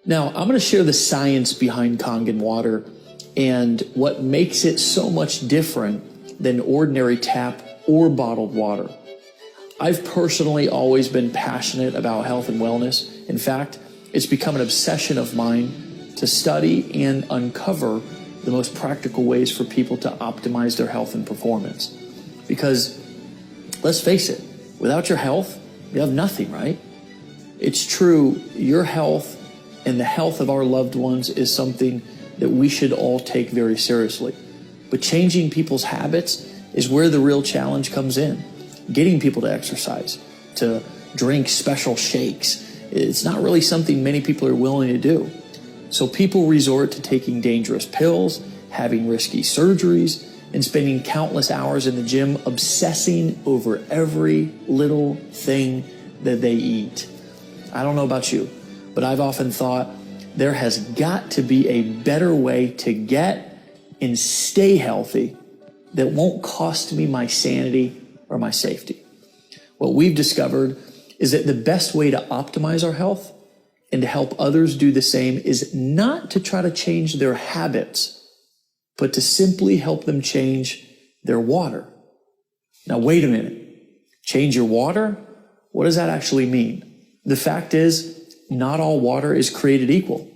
Now, I'm going to share the science behind Kangen water and what makes it so much different than ordinary tap or bottled water. I've personally always been passionate about health and wellness. In fact, it's become an obsession of mine to study and uncover the most practical ways for people to optimize their health and performance. Because let's face it, without your health, you have nothing, right? It's true, your health and the health of our loved ones is something that we should all take very seriously. But changing people's habits is where the real challenge comes in. Getting people to exercise, to drink special shakes, it's not really something many people are willing to do. So people resort to taking dangerous pills, having risky surgeries, and spending countless hours in the gym obsessing over every little thing that they eat. I don't know about you, but I've often thought there has got to be a better way to get and stay healthy that won't cost me my sanity or my safety. What we've discovered is that the best way to optimize our health and to help others do the same is not to try to change their habits, but to simply help them change their water. Now, wait a minute. Change your water? What does that actually mean? The fact is, not all water is created equal.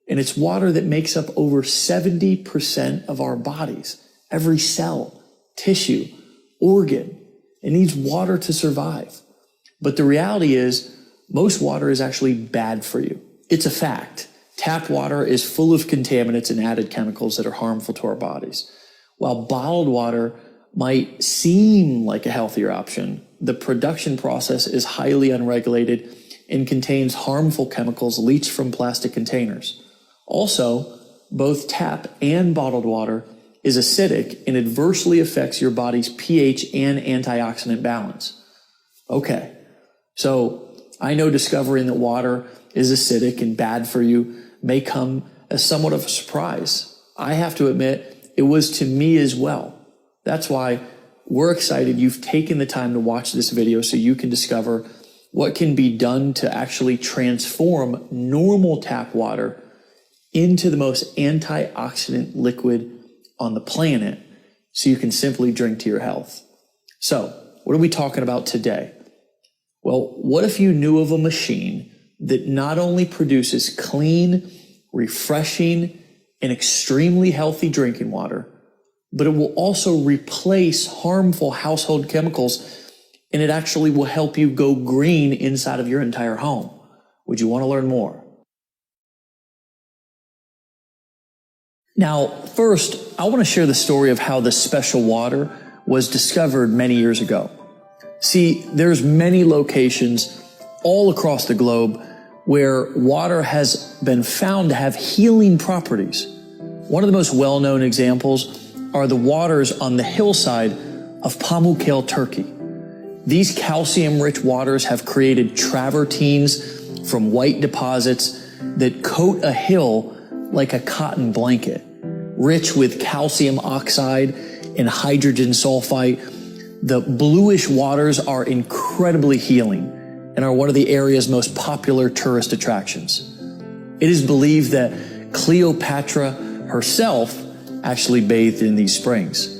And it's water that makes up over 70% of our bodies. Every cell, tissue, organ, it needs water to survive. But the reality is, most water is actually bad for you. It's a fact. Tap water is full of contaminants and added chemicals that are harmful to our bodies. While bottled water might seem like a healthier option, the production process is highly unregulated and contains harmful chemicals leached from plastic containers. Also, both tap and bottled water is acidic and adversely affects your body's pH and antioxidant balance. Okay, so I know discovering that water is acidic and bad for you may come as somewhat of a surprise. I have to admit, it was to me as well. That's why we're excited you've taken the time to watch this video so you can discover what can be done to actually transform normal tap water into the most antioxidant liquid on the planet so you can simply drink to your health. So, what are we talking about today? Well, what if you knew of a machine that not only produces clean, refreshing, and extremely healthy drinking water, but it will also replace harmful household chemicals, and it actually will help you go green inside of your entire home? Would you want to learn more? Now, first, I want to share the story of how this special water was discovered many years ago. See, there's many locations all across the globe where water has been found to have healing properties. One of the most well-known examples are the waters on the hillside of Pamukkale, Turkey. These calcium-rich waters have created travertines from white deposits that coat a hill like a cotton blanket, rich with calcium oxide and hydrogen sulfite. The bluish waters are incredibly healing and are one of the area's most popular tourist attractions. It is believed that Cleopatra herself actually bathed in these springs.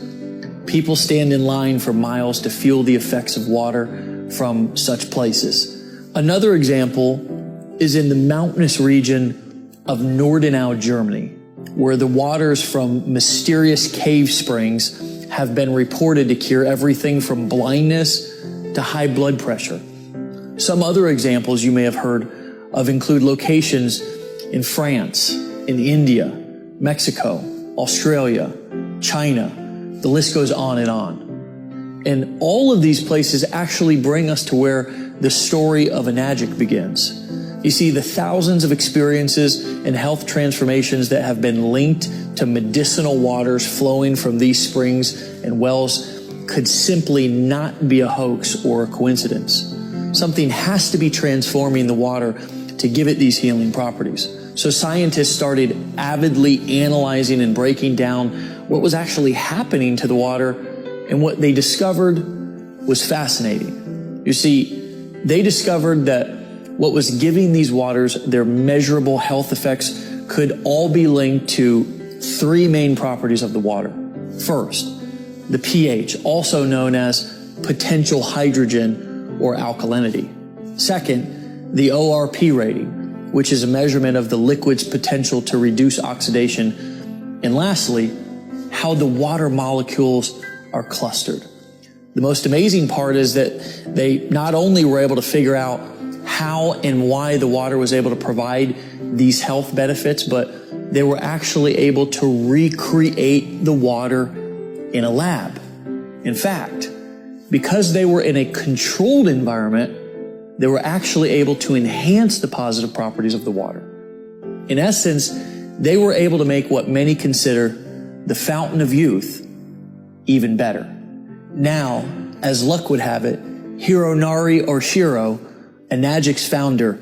People stand in line for miles to feel the effects of water from such places. Another example is in the mountainous region of Nordenau, Germany, where the waters from mysterious cave springs have been reported to cure everything from blindness to high blood pressure. Some other examples you may have heard of include locations in France, in India, Mexico, Australia, China. The list goes on and on. And all of these places actually bring us to where the story of Enagic begins. You see, the thousands of experiences and health transformations that have been linked to medicinal waters flowing from these springs and wells could simply not be a hoax or a coincidence. Something has to be transforming the water to give it these healing properties. So scientists started avidly analyzing and breaking down what was actually happening to the water, and what they discovered was fascinating. You see, They discovered that what was giving these waters their measurable health effects could all be linked to three main properties of the water. First, the pH, also known as potential hydrogen or alkalinity. Second, the ORP rating, which is a measurement of the liquid's potential to reduce oxidation. And lastly, how the water molecules are clustered. The most amazing part is that they not only were able to figure out how and why the water was able to provide these health benefits, but they were actually able to recreate the water in a lab. In fact, because they were in a controlled environment, they were actually able to enhance the positive properties of the water. In essence, they were able to make what many consider the fountain of youth even better. Now, as luck would have it, Hironari Oshiro, Enagic's founder,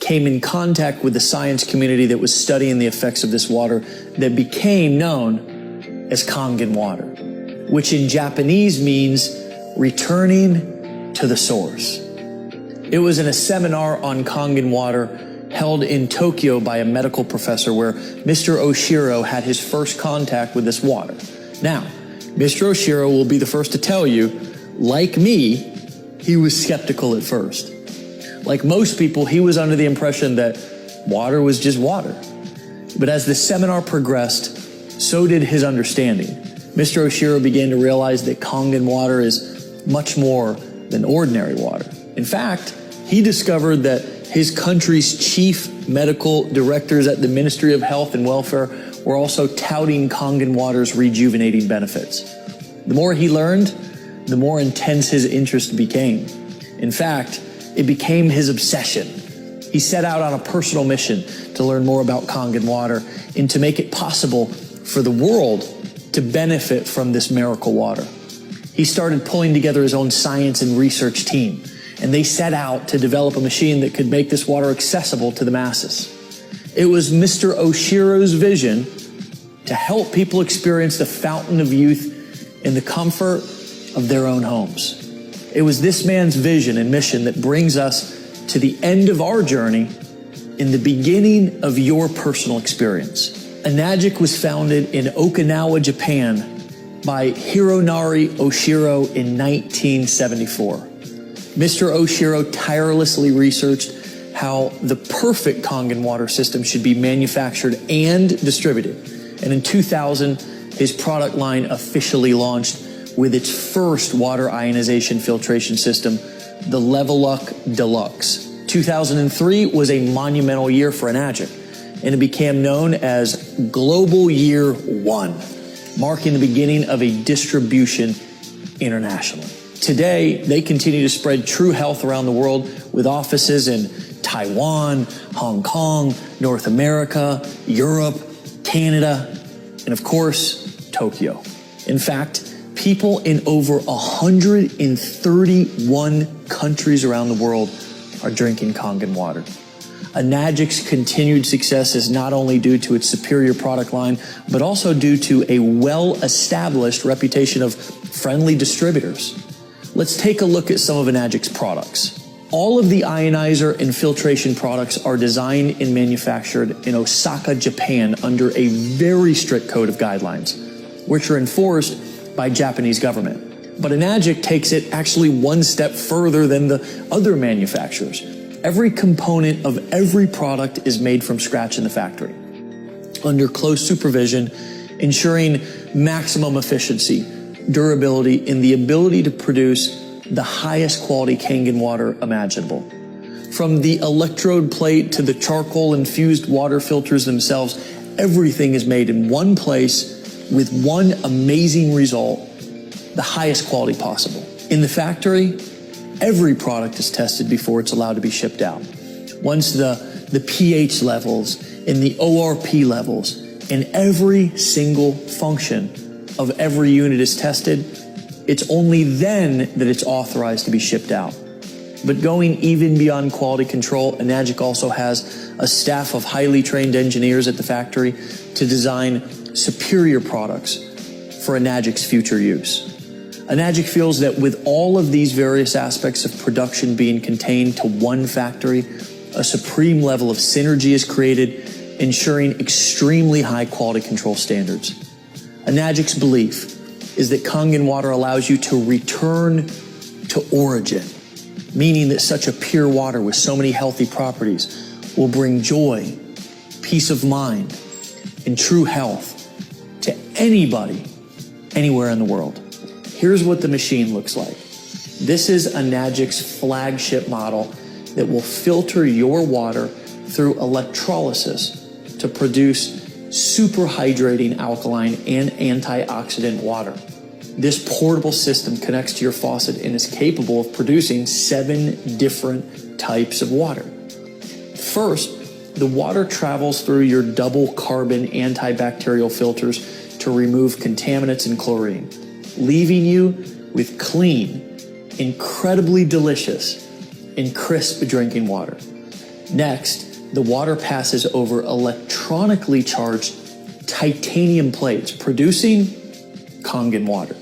came in contact with the science community that was studying the effects of this water that became known as Kangen water, which in Japanese means returning to the source. It was in a seminar on Kangen water held in Tokyo by a medical professor where Mr. Oshiro had his first contact with this water. Now, Mr. Oshiro will be the first to tell you, like me, he was skeptical at first. Like most people, he was under the impression that water was just water. But as the seminar progressed, so did his understanding. Mr. Oshiro began to realize that Kangen water is much more than ordinary water. In fact, he discovered that his country's chief medical directors at the Ministry of Health and Welfare were also touting Kangen water's rejuvenating benefits. The more he learned, the more intense his interest became. In fact, it became his obsession. He set out on a personal mission to learn more about Kangen water and to make it possible for the world to benefit from this miracle water. He started pulling together his own science and research team, and they set out to develop a machine that could make this water accessible to the masses. It was Mr. Oshiro's vision to help people experience the fountain of youth in the comfort of their own homes. It was this man's vision and mission that brings us to the end of our journey in the beginning of your personal experience. Enagic was founded in Okinawa, Japan by Hironari Oshiro in 1974. Mr. Oshiro tirelessly researched how the perfect Kangen water system should be manufactured and distributed. And in 2000, his product line officially launched with its first water ionization filtration system, the Leveluck Deluxe. 2003 was a monumental year for Enagic, and it became known as Global Year 1, marking the beginning of a distribution internationally. Today, they continue to spread true health around the world with offices in Taiwan, Hong Kong, North America, Europe, Canada, and of course, Tokyo. In fact, people in over 131 countries around the world are drinking Kangen water. Enagic's continued success is not only due to its superior product line, but also due to a well-established reputation of friendly distributors. Let's take a look at some of Enagic's products. All of the ionizer and filtration products are designed and manufactured in Osaka, Japan under a very strict code of guidelines, which are enforced by Japanese government. But Enagic takes it actually one step further than the other manufacturers. Every component of every product is made from scratch in the factory, under close supervision, ensuring maximum efficiency, durability, and the ability to produce the highest quality Kangen water imaginable. From the electrode plate to the charcoal infused water filters themselves, everything is made in one place with one amazing result, the highest quality possible. In the factory, every product is tested before it's allowed to be shipped out. Once the pH levels and the ORP levels and every single function of every unit is tested, it's only then that it's authorized to be shipped out. But going even beyond quality control, Enagic also has a staff of highly trained engineers at the factory to design superior products for Enagic's future use. Enagic feels that with all of these various aspects of production being contained to one factory, a supreme level of synergy is created, ensuring extremely high quality control standards. Enagic's belief is that Kangen water allows you to return to origin, meaning that such a pure water with so many healthy properties will bring joy, peace of mind, and true health to anybody, anywhere in the world. Here's what the machine looks like. This is Enagic's flagship model that will filter your water through electrolysis to produce super hydrating alkaline and antioxidant water. This portable system connects to your faucet and is capable of producing 7 different types of water. First, the water travels through your double carbon antibacterial filters to remove contaminants and chlorine, leaving you with clean, incredibly delicious, and crisp drinking water. Next, the water passes over electronically charged titanium plates, producing Kangen water.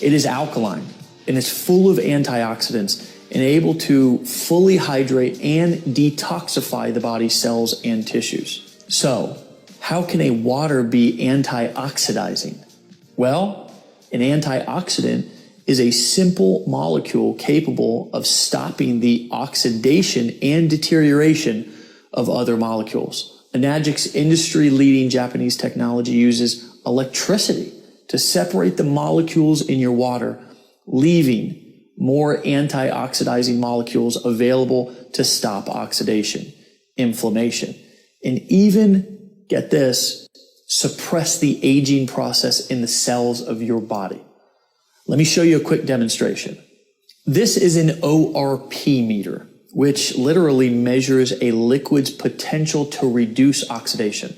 It is alkaline and is full of antioxidants and able to fully hydrate and detoxify the body's cells and tissues. So, how can a water be antioxidizing? Well, an antioxidant is a simple molecule capable of stopping the oxidation and deterioration of other molecules. Enagic's industry-leading Japanese technology uses electricity to separate the molecules in your water, leaving more antioxidizing molecules available to stop oxidation, inflammation, and even, get this, suppress the aging process in the cells of your body. Let me show you a quick demonstration. This is an ORP meter, which literally measures a liquid's potential to reduce oxidation.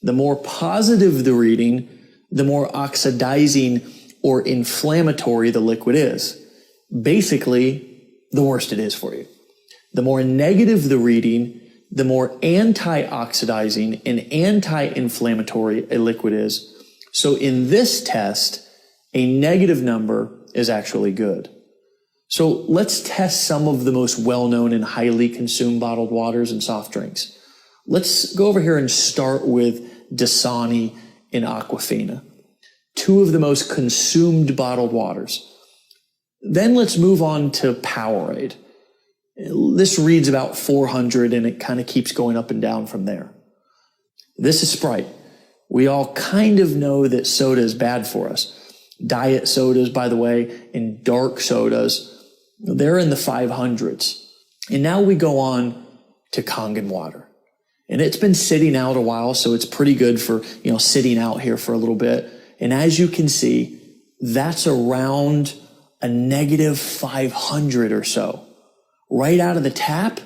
The more positive the reading, the more oxidizing or inflammatory the liquid is. Basically, the worse it is for you. The more negative the reading, the more antioxidizing and anti-inflammatory a liquid is. So in this test, a negative number is actually good. So let's test some of the most well-known and highly consumed bottled waters and soft drinks. Let's go over here and start with Dasani and Aquafina, 2 of the most consumed bottled waters. Then let's move on to Powerade. This reads about 400 and it kind of keeps going up and down from there. This is Sprite. We all kind of know that soda is bad for us. Diet sodas, by the way, and dark sodas, they're in the 500s. And now we go on to Kangen water. And it's been sitting out a while, so it's pretty good for, sitting out here for a little bit. And as you can see, that's around a negative 500 or so. Right out of the tap,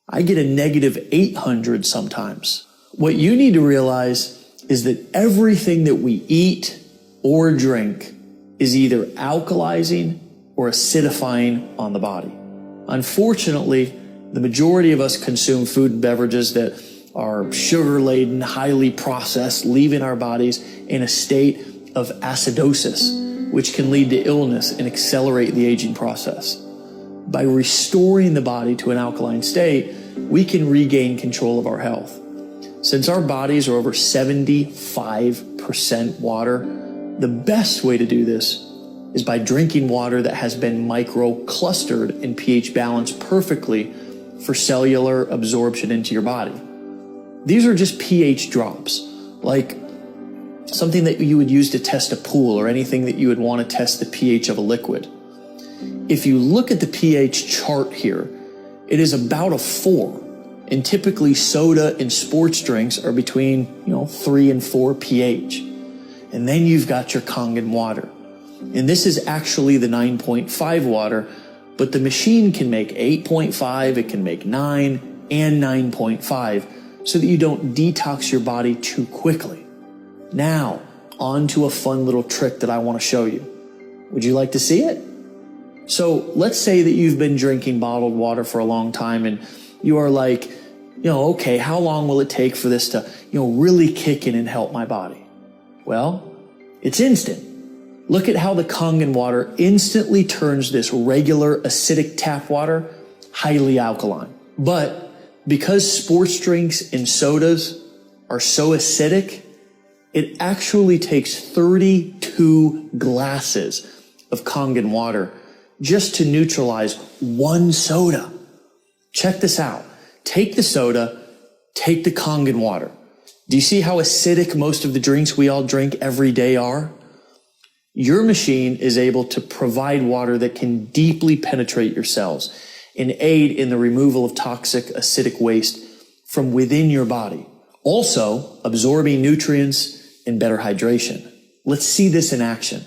I get a negative 800 sometimes. What you need to realize is that everything that we eat or drink is either alkalizing or acidifying on the body. Unfortunately, the majority of us consume food and beverages that are sugar-laden, highly processed, leaving our bodies in a state of acidosis, which can lead to illness and accelerate the aging process. By restoring the body to an alkaline state, we can regain control of our health. Since our bodies are over 75% water, the best way to do this is by drinking water that has been micro-clustered and pH balanced perfectly for cellular absorption into your body. These are just pH drops, like something that you would use to test a pool or anything that you would want to test the pH of a liquid. If you look at the pH chart here, it is about a 4. And typically soda and sports drinks are between, 3 and 4 pH. And then you've got your Kangen water. And this is actually the 9.5 water, but the machine can make 8.5, it can make 9 and 9.5 so that you don't detox your body too quickly. Now, on to a fun little trick that I want to show you. Would you like to see it? So let's say that you've been drinking bottled water for a long time and you are like, okay, how long will it take for this to, really kick in and help my body? Well, it's instant. Look at how the Kangen water instantly turns this regular acidic tap water highly alkaline. But because sports drinks and sodas are so acidic, it actually takes 32 glasses of Kangen water just to neutralize one soda. Check this out. Take the soda, take the Kangen water. Do you see how acidic most of the drinks we all drink every day are? Your machine is able to provide water that can deeply penetrate your cells and aid in the removal of toxic acidic waste from within your body, also absorbing nutrients and better hydration. Let's see this in action.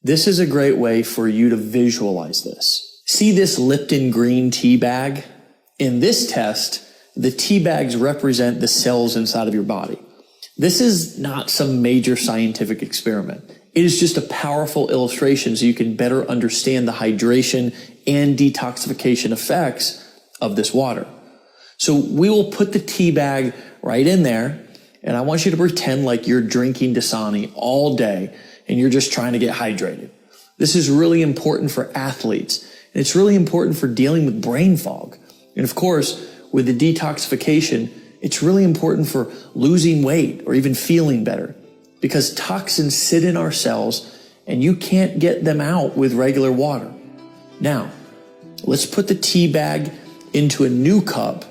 This is a great way for you to visualize this. See this Lipton green tea bag? In this test, the tea bags represent the cells inside of your body. This is not some major scientific experiment. It is just a powerful illustration so you can better understand the hydration and detoxification effects of this water. So we will put the tea bag right in there, and I want you to pretend like you're drinking Dasani all day and you're just trying to get hydrated. This is really important for athletes, and it's really important for dealing with brain fog. And of course, with the detoxification, it's really important for losing weight or even feeling better, because toxins sit in our cells and you can't get them out with regular water. Now, let's put the tea bag into a new cup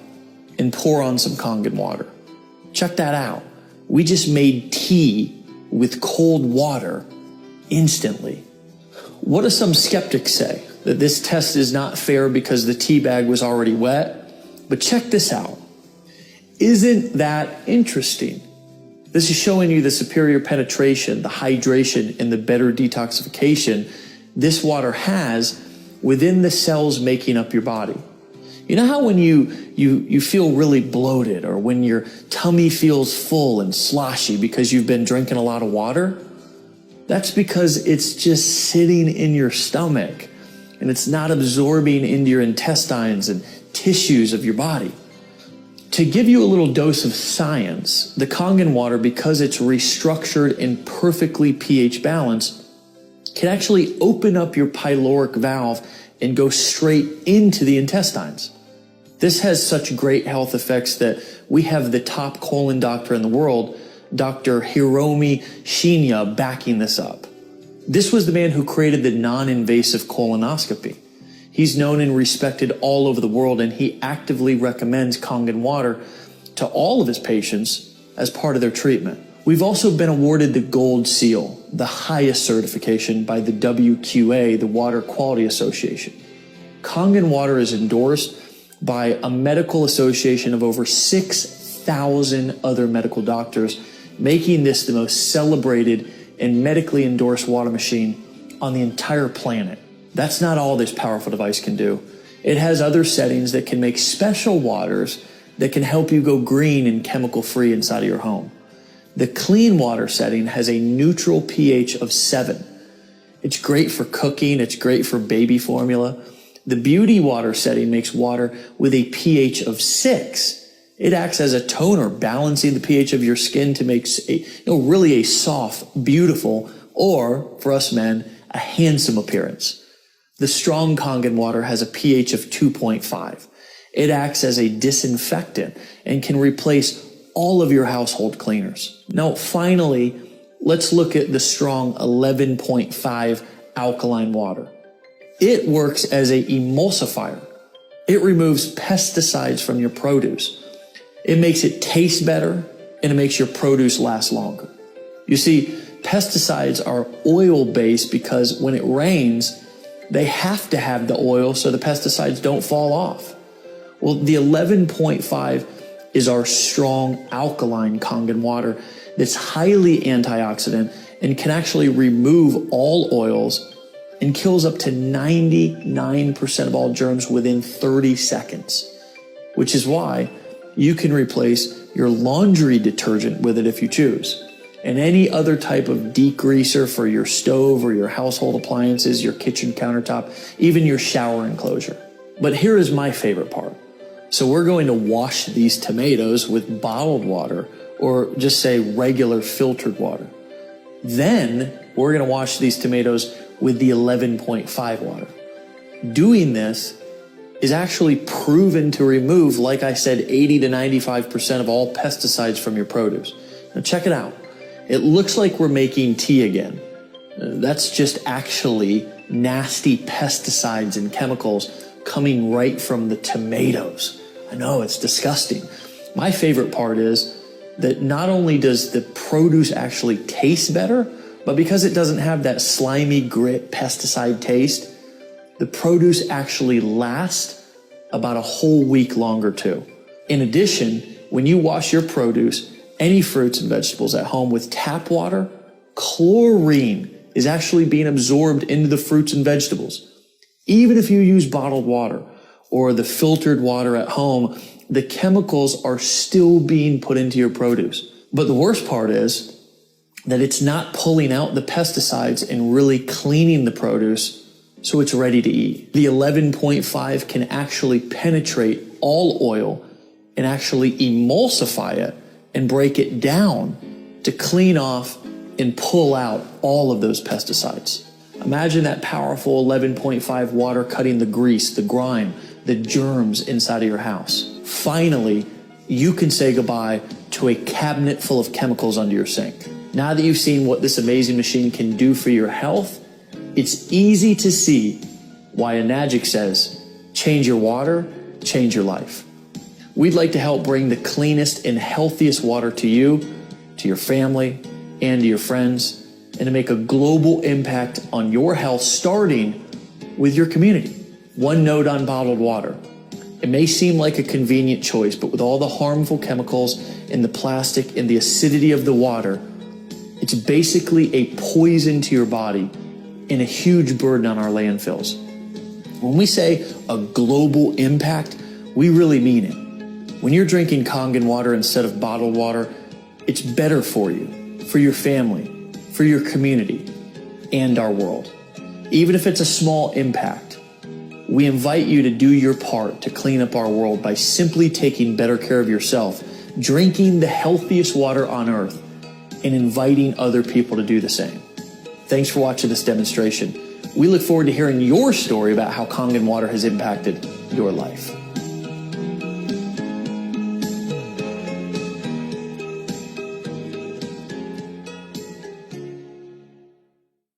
and pour on some Kangen water. Check that out. We just made tea with cold water instantly. What do some skeptics say? That this test is not fair because the tea bag was already wet? But check this out. Isn't that interesting? This is showing you the superior penetration, the hydration, and the better detoxification this water has within the cells making up your body. You know how when you feel really bloated, or when your tummy feels full and sloshy because you've been drinking a lot of water? That's because it's just sitting in your stomach and it's not absorbing into your intestines and tissues of your body. To give you a little dose of science, the Kangen water, because it's restructured and perfectly pH balanced, can actually open up your pyloric valve and go straight into the intestines. This has such great health effects that we have the top colon doctor in the world, Dr. Hiromi Shinya, backing this up. This was the man who created the non-invasive colonoscopy. He's known and respected all over the world, and he actively recommends Kangen water to all of his patients as part of their treatment. We've also been awarded the Gold Seal, the highest certification by the WQA, the Water Quality Association. Kangen water is endorsed by a medical association of over 6,000 other medical doctors, making this the most celebrated and medically endorsed water machine on the entire planet. That's not all this powerful device can do. It has other settings that can make special waters that can help you go green and chemical free inside of your home. The clean water setting has a neutral pH of 7. It's great for cooking. It's great for baby formula. The beauty water setting makes water with a pH of 6. It acts as a toner, balancing the pH of your skin to make really a soft, beautiful, or for us men, a handsome appearance. The strong Kangen water has a pH of 2.5. It acts as a disinfectant and can replace all of your household cleaners. Now, finally, let's look at the strong 11.5 alkaline water. It works as an emulsifier. It removes pesticides from your produce. It makes it taste better, and it makes your produce last longer. You see, pesticides are oil-based because when it rains, they have to have the oil so the pesticides don't fall off. Well, the 11.5 is our strong alkaline Kangen water that's highly antioxidant and can actually remove all oils and kills up to 99% of all germs within 30 seconds, which is why you can replace your laundry detergent with it if you choose, and any other type of degreaser for your stove or your household appliances, your kitchen countertop, even your shower enclosure. But here is my favorite part. So we're going to wash these tomatoes with bottled water, or just say regular filtered water. Then we're going to wash these tomatoes with the 11.5 water. Doing this is actually proven to remove, like I said, 80 to 95% of all pesticides from your produce. Now check it out. It looks like we're making tea again. That's just actually nasty pesticides and chemicals coming right from the tomatoes. I know, it's disgusting. My favorite part is that not only does the produce actually taste better, but because it doesn't have that slimy grit pesticide taste, the produce actually lasts about a whole week longer too. In addition, when you wash your produce, any fruits and vegetables at home with tap water, chlorine is actually being absorbed into the fruits and vegetables. Even if you use bottled water or the filtered water at home, the chemicals are still being put into your produce. But the worst part is that it's not pulling out the pesticides and really cleaning the produce so it's ready to eat. The 11.5 can actually penetrate all oil and actually emulsify it and break it down to clean off and pull out all of those pesticides. Imagine that powerful 11.5 water cutting the grease, the grime, the germs inside of your house. Finally, you can say goodbye to a cabinet full of chemicals under your sink. Now that you've seen what this amazing machine can do for your health, it's easy to see why Enagic says, change your water, change your life. We'd like to help bring the cleanest and healthiest water to you, to your family, and to your friends, and to make a global impact on your health, starting with your community. One note on bottled water. It may seem like a convenient choice, but with all the harmful chemicals and the plastic and the acidity of the water, it's basically a poison to your body and a huge burden on our landfills. When we say a global impact, we really mean it. When you're drinking Kangen water instead of bottled water, it's better for you, for your family, for your community, and our world. Even if it's a small impact, we invite you to do your part to clean up our world by simply taking better care of yourself, drinking the healthiest water on earth, and inviting other people to do the same. Thanks for watching this demonstration. We look forward to hearing your story about how Kangen water has impacted your life.